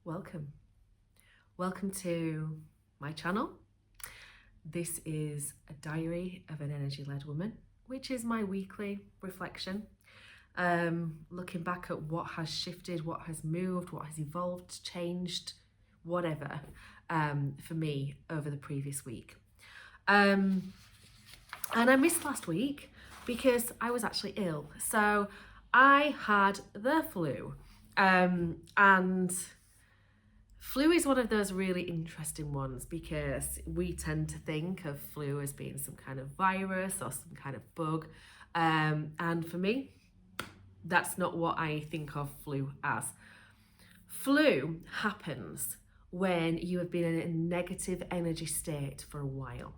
welcome. Welcome to my channel. This is a diary of an energy-led woman, which is my weekly reflection. Looking back at what has shifted, what has moved, what has evolved, changed, whatever, for me over the previous week. And I missed last week because I was actually ill. So I had the flu. And flu is one of those really interesting ones because we tend to think of flu as being some kind of virus or some kind of bug. And for me, that's not what I think of flu as. Flu happens when you have been in a negative energy state for a while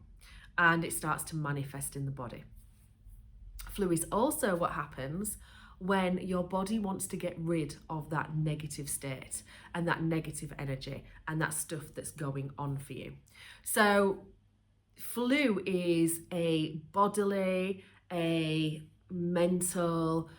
and it starts to manifest in the body. Flu is also what happens when your body wants to get rid of that negative state and that negative energy and that stuff that's going on for you. So flu is a bodily, a mental,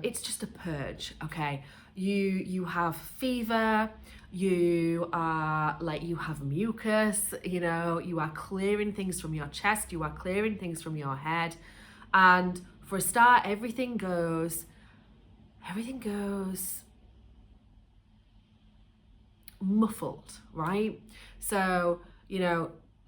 it's just a purge, okay? You have fever, you have mucus, you are clearing things from your chest, you are clearing things from your head. And for a start, everything goes muffled, right? So,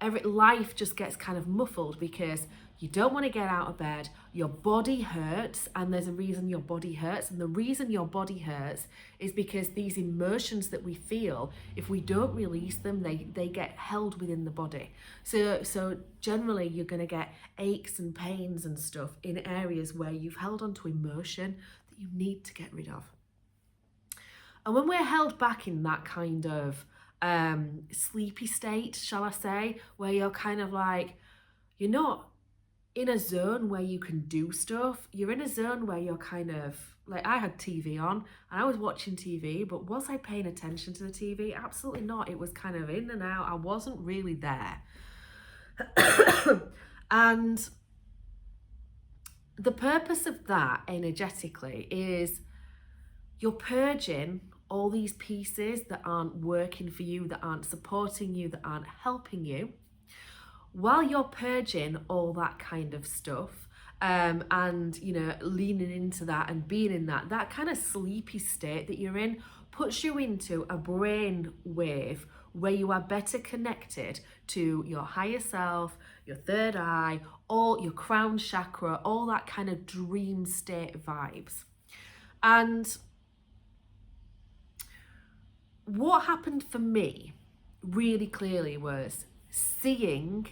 every life just gets kind of muffled because you don't want to get out of bed, your body hurts, and there's a reason your body hurts. And the reason your body hurts is because these emotions that we feel, if we don't release them, they get held within the body. So generally you're going to get aches and pains and stuff in areas where you've held onto emotion that you need to get rid of. And when we're held back in that kind of sleepy state, shall I say, where you're kind of like, you're not in a zone where you can do stuff, you're in a zone where you're kind of, like I had TV on and I was watching TV, but was I paying attention to the TV? Absolutely not. It was kind of in and out. I wasn't really there. And the purpose of that energetically is you're purging all these pieces that aren't working for you, that aren't supporting you, that aren't helping you. While you're purging all that kind of stuff, and leaning into that and being in that kind of sleepy state that you're in puts you into a brain wave where you are better connected to your higher self, your third eye, all your crown chakra, all that kind of dream state vibes. And what happened for me really clearly was seeing,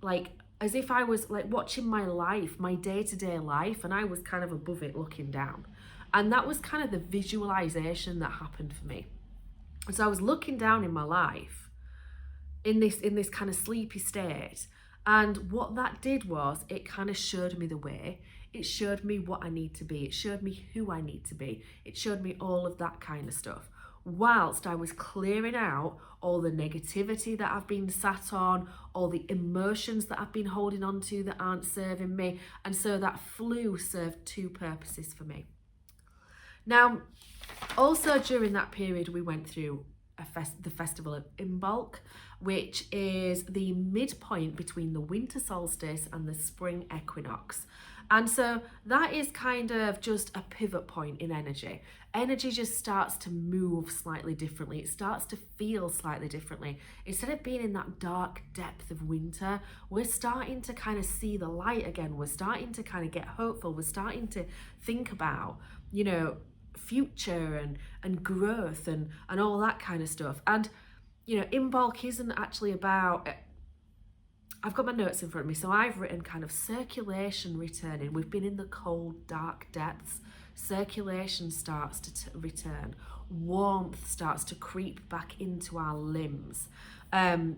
like, as if I was like watching my life, my day-to-day life, and I was kind of above it looking down. And that was kind of the visualization that happened for me. So I was looking down in my life in this kind of sleepy state. And what that did was it kind of showed me the way. It showed me what I need to be. It showed me who I need to be. It showed me all of that kind of stuff. Whilst I was clearing out all the negativity that I've been sat on, all the emotions that I've been holding on to that aren't serving me. And so that flu served two purposes for me. Now, also during that period, we went through the festival of Imbolc, which is the midpoint between the winter solstice and the spring equinox. And so that is kind of just a pivot point in energy. Energy just starts to move slightly differently. It starts to feel slightly differently. Instead of being in that dark depth of winter, we're starting to kind of see the light again. We're starting to kind of get hopeful. We're starting to think about, future and growth and all that kind of stuff. And, Imbolc isn't actually about... I've got my notes in front of me, so I've written kind of circulation returning. We've been in the cold, dark depths. Circulation starts to return. Warmth starts to creep back into our limbs. The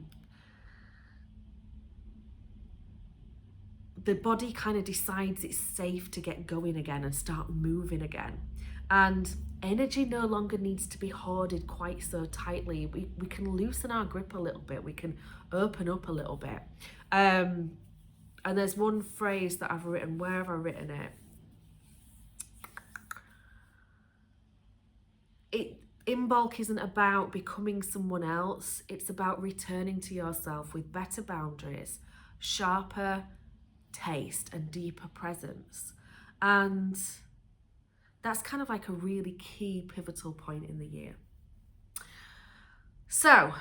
body kind of decides it's safe to get going again and start moving again. And energy no longer needs to be hoarded quite so tightly. We can loosen our grip a little bit. We can open up a little bit. And there's one phrase that I've written. Where have I written it? In bulk isn't about becoming someone else. It's about returning to yourself with better boundaries, sharper taste and deeper presence. And that's kind of like a really key pivotal point in the year. So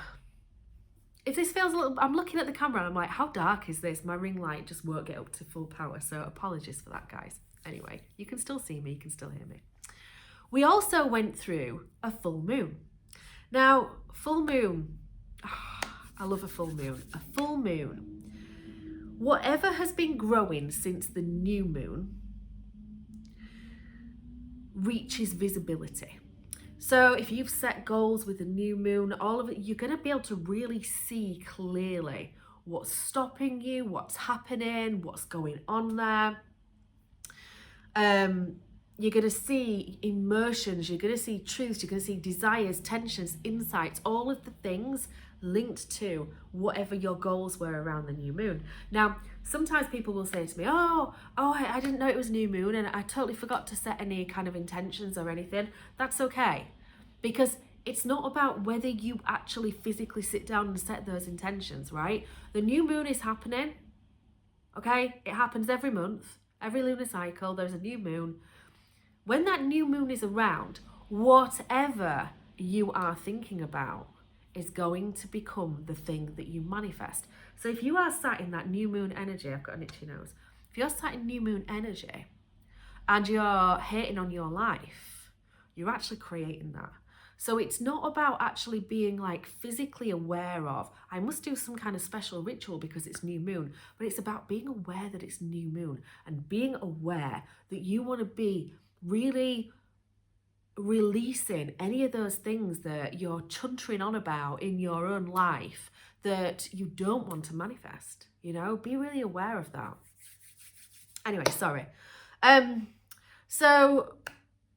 if this feels a little, I'm looking at the camera and I'm like, how dark is this? My ring light just won't get up to full power. So apologies for that, guys. Anyway, you can still see me, you can still hear me. We also went through a full moon. Now, full moon, I love a full moon. A full moon, whatever has been growing since the new moon reaches visibility. So if you've set goals with the new moon, all of it, you're going to be able to really see clearly what's stopping you, what's happening, what's going on there. You're going to see emotions, you're going to see truths, you're going to see desires, tensions, insights, all of the things linked to whatever your goals were around the new moon. Now, sometimes people will say to me, I didn't know it was new moon and I totally forgot to set any kind of intentions or anything. That's okay, because it's not about whether you actually physically sit down and set those intentions, right? The new moon is happening, okay? It happens every month, every lunar cycle, there's a new moon. When that new moon is around, whatever you are thinking about is going to become the thing that you manifest. So if you are sat in that new moon energy, I've got an itchy nose. If you're sat in new moon energy and you're hating on your life, you're actually creating that. So it's not about actually being like physically aware of, I must do some kind of special ritual because it's new moon, but it's about being aware that it's new moon and being aware that you want to be really releasing any of those things that you're chuntering on about in your own life that you don't want to manifest. You know, be really aware of that. Anyway, sorry. So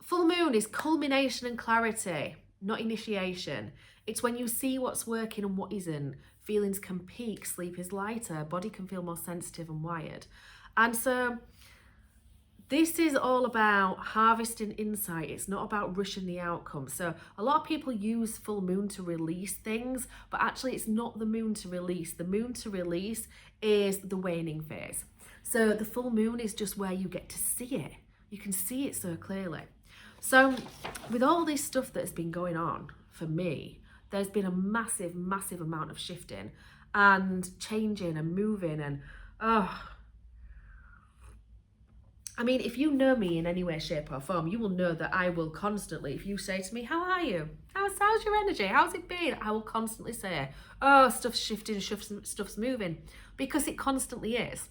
full moon is culmination and clarity, not initiation. It's when you see what's working and what isn't. Feelings can peak, sleep is lighter, body can feel more sensitive and wired. And so this is all about harvesting insight. It's not about rushing the outcome. So a lot of people use full moon to release things, but actually it's not the moon to release. The moon to release is the waning phase. So the full moon is just where you get to see it. You can see it so clearly. So with all this stuff that's been going on for me, there's been a massive, massive amount of shifting and changing and moving and I mean, if you know me in any way, shape or form, you will know that I will constantly, if you say to me, how are you? How's your energy? How's it been? I will constantly say, oh, stuff's shifting, stuff's moving, because it constantly is.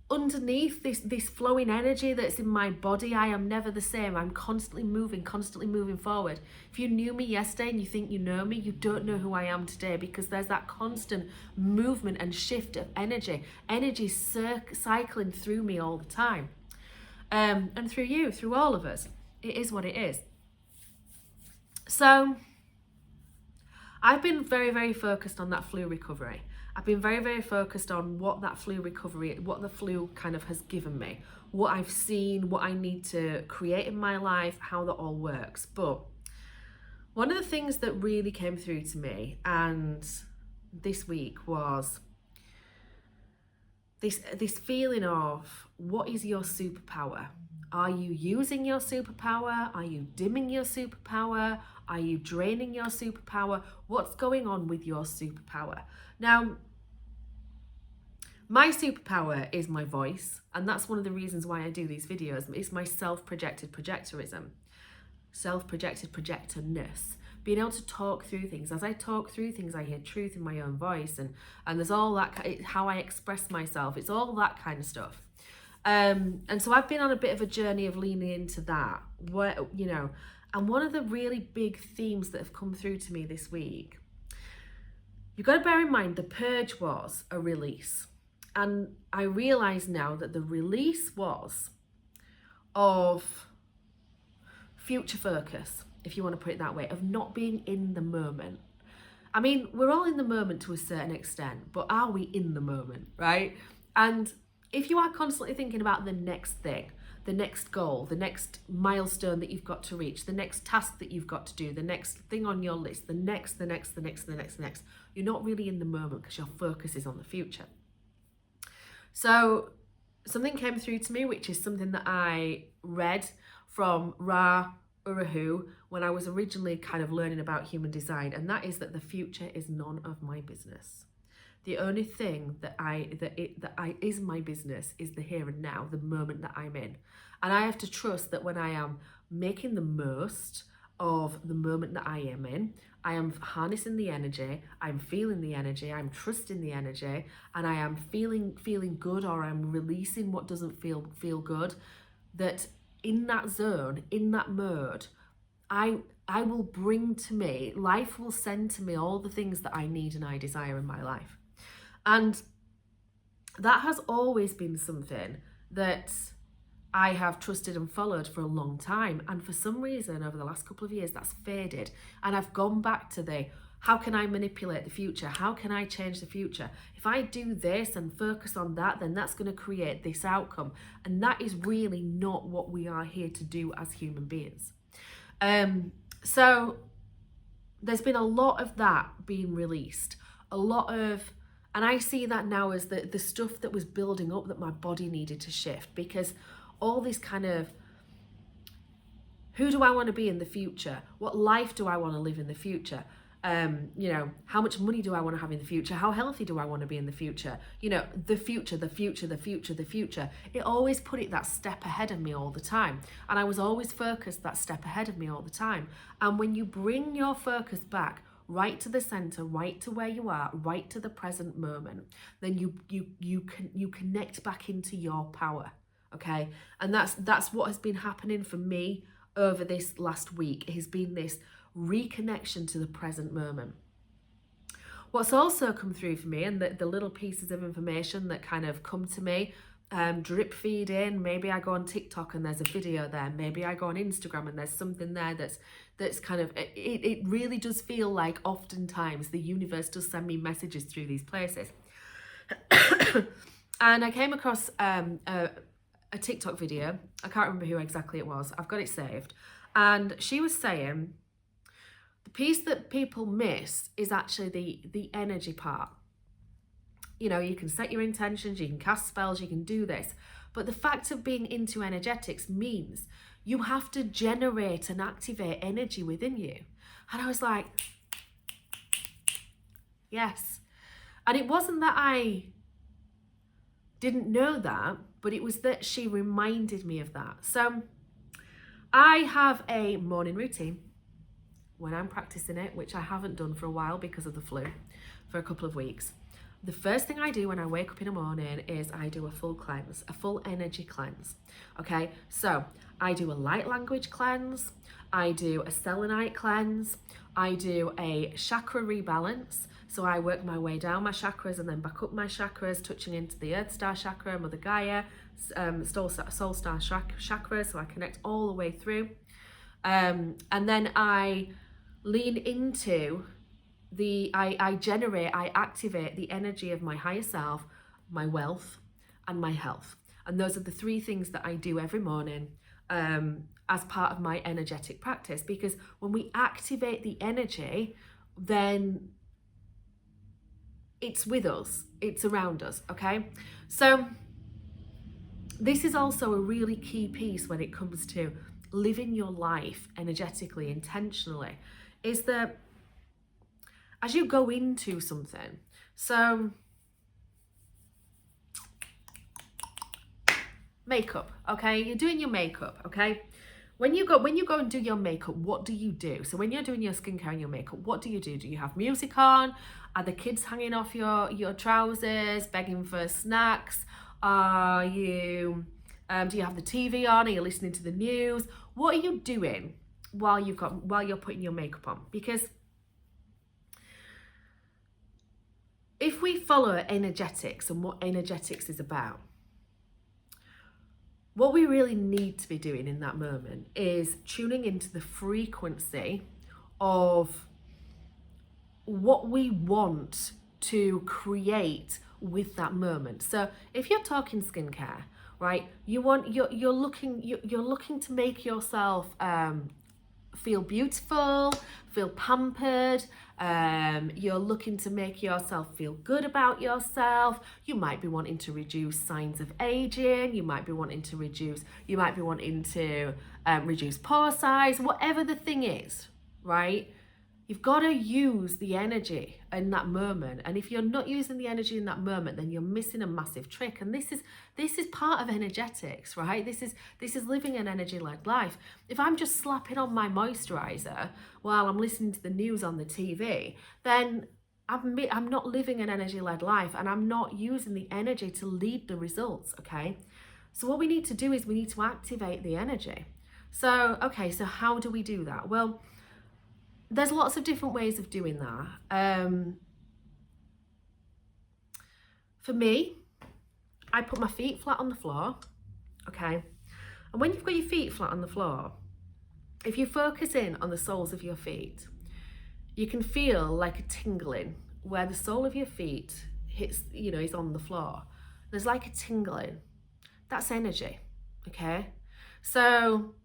Underneath this flowing energy that's in my body, I am never the same. I'm constantly moving forward. If you knew me yesterday and you think you know me, you don't know who I am today, because there's that constant movement and shift of energy. Energy cycling through me all the time. And through you, through all of us. It is what it is. So I've been very, very focused on that flu recovery. I've been very, very focused on what that flu recovery, what the flu kind of has given me, what I've seen, what I need to create in my life, how that all works. But one of the things that really came through to me and this week was this feeling of, what is your superpower? Are you using your superpower? Are you dimming your superpower? Are you draining your superpower? What's going on with your superpower? Now, my superpower is my voice, and that's one of the reasons why I do these videos. It's my self-projected projectorism, self-projected projectorness, being able to talk through things. As I talk through things, I hear truth in my own voice, and there's all that, how I express myself. It's all that kind of stuff. And so I've been on a bit of a journey of leaning into that, where, you know, and one of the really big themes that have come through to me this week, you've got to bear in mind, the purge was a release. And I realise now that the release was of future focus, if you want to put it that way, of not being in the moment. I mean, we're all in the moment to a certain extent, but are we in the moment, right? And if you are constantly thinking about the next thing, the next goal, the next milestone that you've got to reach, the next task that you've got to do, the next thing on your list, the next. You're not really in the moment because your focus is on the future. So something came through to me, which is something that I read from Ra Urahu when I was originally kind of learning about human design, and that is that the future is none of my business. The only thing that is my business is the here and now, the moment that I'm in. And I have to trust that when I am making the most of the moment that I am in, I am harnessing the energy, I'm feeling the energy, I'm trusting the energy, and I am feeling good, or I'm releasing what doesn't feel good, that in that zone, in that mode, I will bring to me, life will send to me all the things that I need and I desire in my life. And that has always been something that I have trusted and followed for a long time. And for some reason, over the last couple of years, that's faded. And I've gone back to how can I manipulate the future? How can I change the future? If I do this and focus on that, then that's going to create this outcome. And that is really not what we are here to do as human beings. So there's been a lot of that being released. And I see that now as the stuff that was building up that my body needed to shift, because all this kind of, who do I want to be in the future? What life do I want to live in the future? How much money do I want to have in the future? How healthy do I want to be in the future? The future. It always put it that step ahead of me all the time. And I was always focused that step ahead of me all the time. And when you bring your focus back right to the center, right to where you are, right to the present moment, then you connect back into your power. Okay. And that's what has been happening for me over this last week. It has been this reconnection to the present moment. What's also come through for me, and the little pieces of information that kind of come to me, drip feed in. Maybe I go on TikTok and there's a video there. Maybe I go on Instagram and there's something there that's kind of, it really does feel like oftentimes the universe does send me messages through these places. And I came across a TikTok video. I can't remember who exactly it was. I've got it saved. And she was saying the piece that people miss is actually the energy part. You can set your intentions, you can cast spells, you can do this. But the fact of being into energetics means you have to generate and activate energy within you. And I was like, yes. And it wasn't that I didn't know that, but it was that she reminded me of that. So I have a morning routine when I'm practicing it, which I haven't done for a while because of the flu, for a couple of weeks. The first thing I do when I wake up in the morning is I do a full cleanse, a full energy cleanse. Okay, so I do a light language cleanse, I do a selenite cleanse, I do a chakra rebalance. So I work my way down my chakras and then back up my chakras, touching into the Earth Star chakra, Mother Gaia, Soul Star chakra. So I connect all the way through. And then I lean into I activate the energy of my higher self, my wealth, and my health. And those are the three things that I do every morning as part of my energetic practice. Because when we activate the energy, then it's with us, it's around us, okay? So this is also a really key piece when it comes to living your life energetically, intentionally, is that as you go into something, so makeup, okay? You're doing your makeup, okay? When you go and do your makeup, what do you do? So when you're doing your skincare and your makeup, what do you do? Do you have music on? Are the kids hanging off your trousers, begging for snacks? Are you, do you have the TV on? Are you listening to the news? What are you doing while you're putting your makeup on? Because if we follow energetics and what energetics is about, what we really need to be doing in that moment is tuning into the frequency of what we want to create with that moment. So if you're talking skincare, right? You're looking to make yourself feel beautiful, feel pampered. You're looking to make yourself feel good about yourself. You might be wanting to reduce signs of aging. You might be wanting to reduce pore size, whatever the thing is, right? You've got to use the energy in that moment. And if you're not using the energy in that moment, then you're missing a massive trick. And this is part of energetics, right? This is living an energy-led life. If I'm just slapping on my moisturizer while I'm listening to the news on the TV, then I'm not living an energy-led life, and I'm not using the energy to lead the results, okay? So what we need to do is we need to activate the energy. So, okay, so how do we do that? Well, there's lots of different ways of doing that. For me, I put my feet flat on the floor, okay? And when you've got your feet flat on the floor, if you focus in on the soles of your feet, you can feel like a tingling where the sole of your feet hits, is on the floor. There's like a tingling. That's energy, okay? So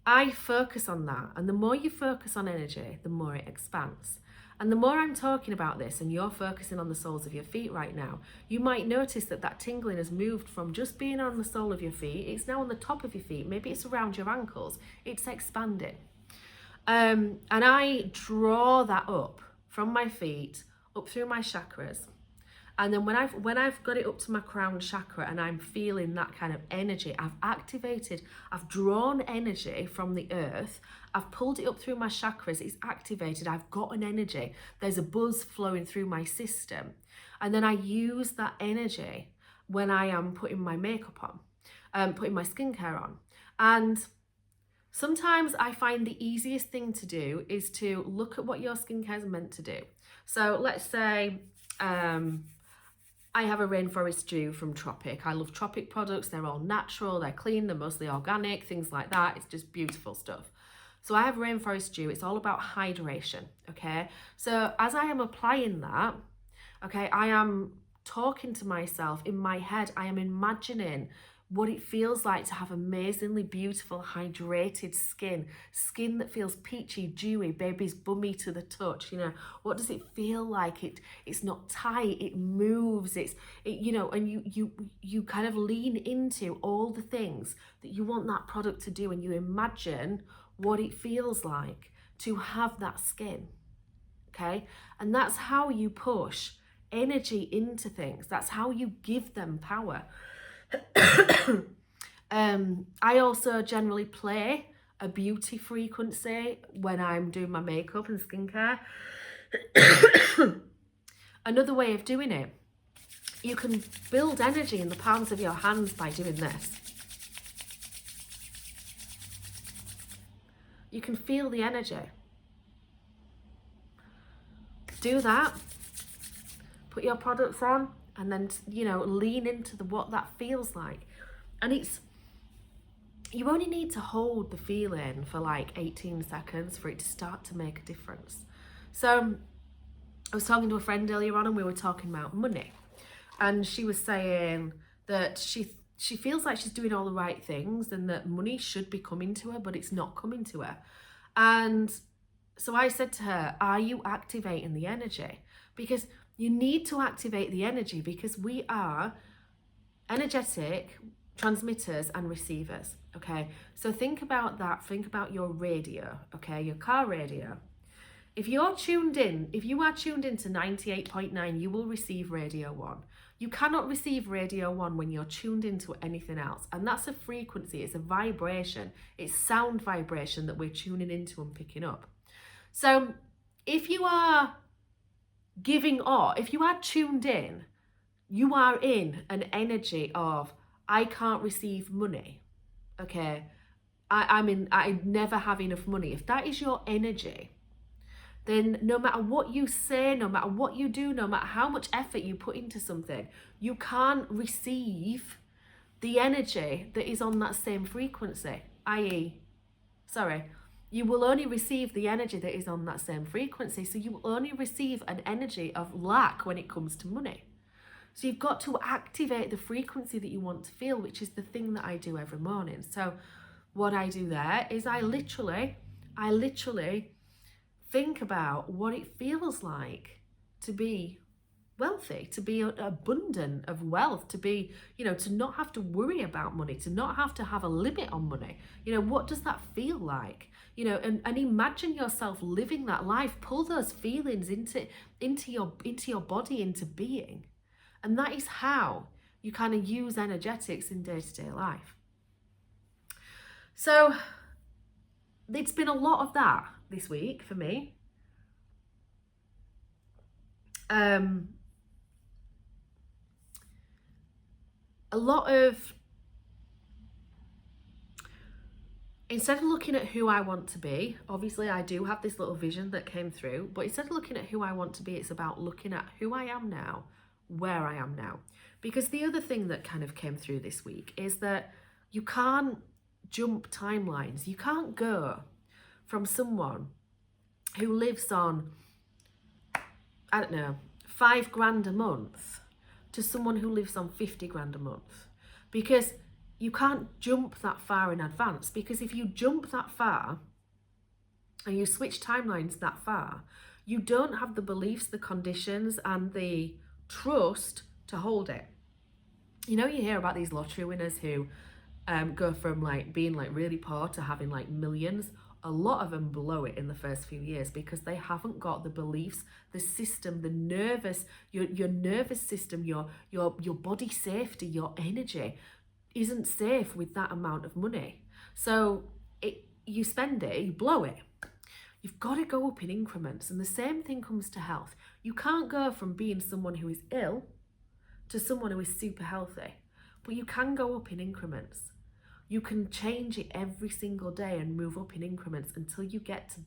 I focus on that, and the more you focus on energy, the more it expands. And the more I'm talking about this, and you're focusing on the soles of your feet right now, you might notice that tingling has moved from just being on the sole of your feet. It's now on the top of your feet. Maybe it's around your ankles. It's expanding. And I draw that up from my feet, up through my chakras. And then when I've got it up to my crown chakra and I'm feeling that kind of energy, I've drawn energy from the earth, I've pulled it up through my chakras, it's activated, I've got an energy, there's a buzz flowing through my system. And then I use that energy when I am putting my makeup on, putting my skincare on. And sometimes I find the easiest thing to do is to look at what your skincare is meant to do. So let's say, I have a rainforest dew from Tropic. I love Tropic products. They're all natural, they're clean, they're mostly organic, things like that. It's just beautiful stuff. So I have rainforest dew. It's all about hydration, okay? So as I am applying that, okay, I am talking to myself in my head. I am imagining what it feels like to have amazingly beautiful, hydrated skin that feels peachy, dewy, baby's bummy to the touch. What does it feel like? It's not tight, it moves, and you kind of lean into all the things that you want that product to do, and you imagine what it feels like to have that skin, okay? And that's how you push energy into things. That's how you give them power. I also generally play a beauty frequency when I'm doing my makeup and skincare. Another way of doing it, you can build energy in the palms of your hands by doing this. You can feel the energy. Do that. Put your products on. And then, lean into what that feels like. And you only need to hold the feeling for like 18 seconds for it to start to make a difference. So I was talking to a friend earlier on, and we were talking about money. And she was saying that she feels like she's doing all the right things and that money should be coming to her, but it's not coming to her. And so I said to her, are you activating the energy? Because you need to activate the energy, because we are energetic transmitters and receivers, okay? So think about that. Think about your radio, okay? Your car radio. If you are tuned in to 98.9, you will receive Radio 1. You cannot receive Radio 1 when you're tuned into anything else. And that's a frequency, it's a vibration, it's sound vibration that we're tuning into and picking up. So if you are if you are tuned in, you are in an energy of, I can't receive money, okay? I never have enough money. If that is your energy, then no matter what you say, no matter what you do, no matter how much effort you put into something, you can't receive the energy that is on that same frequency, you will only receive the energy that is on that same frequency. So you will only receive an energy of lack when it comes to money. So you've got to activate the frequency that you want to feel, which is the thing that I do every morning. So what I do there is I literally think about what it feels like to be wealthy, to be abundant of wealth, to be, to not have to worry about money, to not have to have a limit on money. What does that feel like? And imagine yourself living that life. Pull those feelings into your body, into being. And that is how you kind of use energetics in day-to-day life. So it's been a lot of that this week for me. A lot of, instead of looking at who I want to be, obviously I do have this little vision that came through, but instead of looking at who I want to be, it's about looking at who I am now, where I am now. Because the other thing that kind of came through this week is that you can't jump timelines. You can't go from someone who lives on, I don't know, $5,000 a month to someone who lives on 50 grand a month, because you can't jump that far in advance. Because if you jump that far and you switch timelines that far, you don't have the beliefs, the conditions, and the trust to hold it. You hear about these lottery winners who go from being really poor to having millions. A lot of them blow it in the first few years because they haven't got the beliefs, the system, the nervous, your nervous system, your body safety, your energy isn't safe with that amount of money. So you spend it, you blow it. You've got to go up in increments. And the same thing comes to health. You can't go from being someone who is ill to someone who is super healthy, but you can go up in increments. You can change it every single day and move up in increments until you get to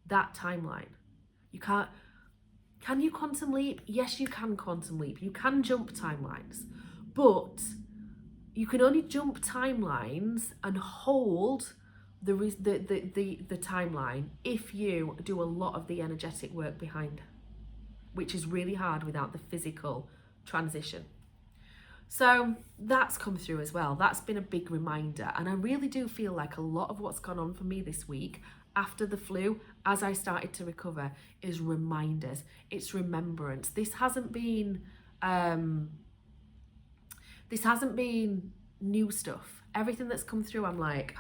that timeline. You can't. Can you quantum leap? Yes, you can quantum leap. You can jump timelines, but you can only jump timelines and hold the timeline if you do a lot of the energetic work behind, which is really hard without the physical transition. So that's come through as well. That's been a big reminder. And I really do feel like a lot of what's gone on for me this week after the flu, as I started to recover, is reminders. It's remembrance. This hasn't been new stuff. Everything that's come through, I'm like,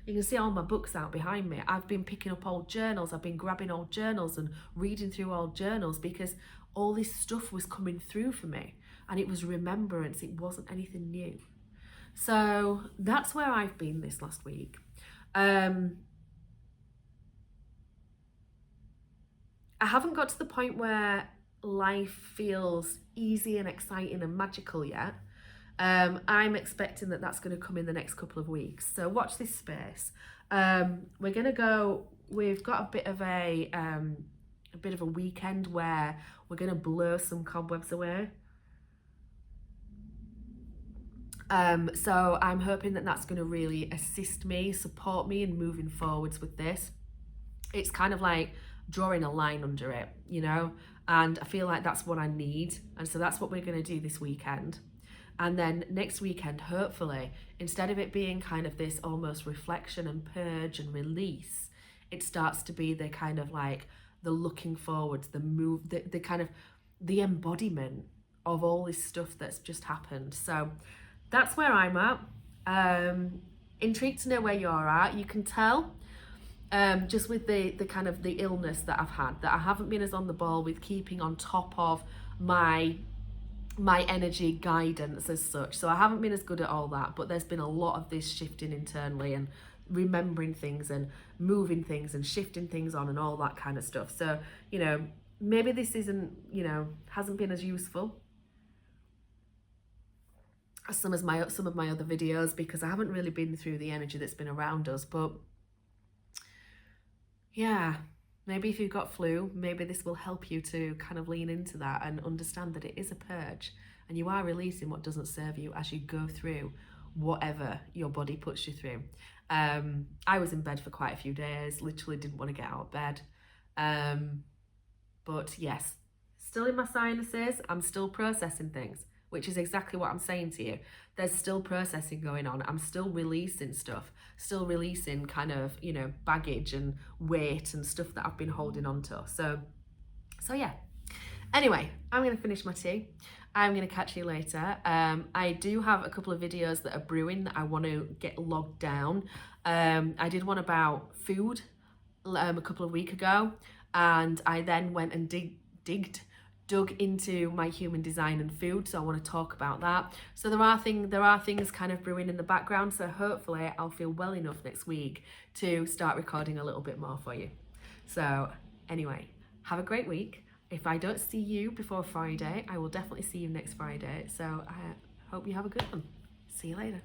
you can see all my books out behind me. I've been picking up old journals. I've been grabbing old journals and reading through old journals because all this stuff was coming through for me. And it was remembrance, it wasn't anything new. So that's where I've been this last week. I haven't got to the point where life feels easy and exciting and magical yet. I'm expecting that that's going to come in the next couple of weeks. So watch this space. We're going to go, we've got a bit of a weekend where we're going to blow some cobwebs away. So I'm hoping that that's going to really assist me, support me in moving forwards with this. It's kind of like drawing a line under it, and I feel like that's what I need. And so that's what we're going to do this weekend. And then next weekend, hopefully, instead of it being kind of this almost reflection and purge and release, it starts to be the kind of like the looking forwards, the move, the kind of the embodiment of all this stuff that's just happened. So that's where I'm at. Intrigued to know where you're at. You can tell just with the kind of the illness that I've had, that I haven't been as on the ball with keeping on top of my energy guidance as such. So I haven't been as good at all that, but there's been a lot of this shifting internally and remembering things and moving things and shifting things on and all that kind of stuff. So, maybe this isn't, hasn't been as useful as some of my other videos because I haven't really been through the energy that's been around us. But yeah, maybe if you've got flu, maybe this will help you to kind of lean into that and understand that it is a purge and you are releasing what doesn't serve you as you go through whatever your body puts you through. I was in bed for quite a few days, literally didn't want to get out of bed. But yes, still in my sinuses. I'm still processing things, which is exactly what I'm saying to you. There's still processing going on. I'm still releasing stuff, still releasing kind of, you know, baggage and weight and stuff that I've been holding on to. So yeah. Anyway, I'm going to finish my tea. I'm going to catch you later. I do have a couple of videos that are brewing that I want to get logged down. I did one about food a couple of weeks ago, and I then went and dug into my human design and food, so I want to talk about that. So there are things kind of brewing in the background, so hopefully I'll feel well enough next week to start recording a little bit more for you. So anyway, have a great week. If I don't see you before Friday, I will definitely see you next Friday. So I hope you have a good one. See you later.